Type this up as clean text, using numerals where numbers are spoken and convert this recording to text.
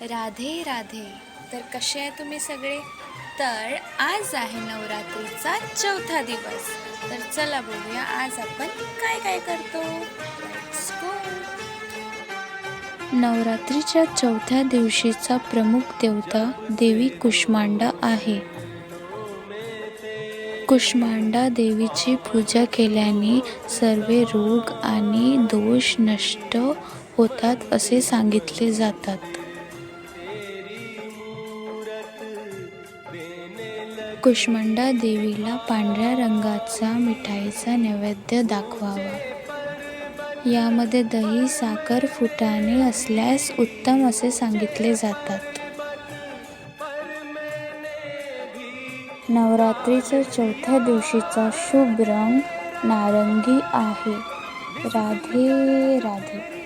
राधे राधे. तर कसे आहे तुम्ही सगळे? तर आज आहे नवरात्रीचा चौथा दिवस. तर चला बघूया आज आपण काय काय करतो. Let's go. नवरात्रीच्या चौथ्या दिवशीचा प्रमुख देवता देवी कुष्मांडा आहे. कुष्मांडा देवीची पूजा केल्याने सर्व रोग आणि दोष नष्ट होतात असे सांगितले जातात. कुष्मांडा देवीला पांढऱ्या रंगाचा मिठाईचा नैवेद्य दाखवावा. यामध्ये दही, साखर, फुटाणे असल्यास उत्तम असे सांगितले जातात. नवरात्रीच्या चौथ्या दिवशीचा शुभ रंग नारंगी आहे. राधे राधे.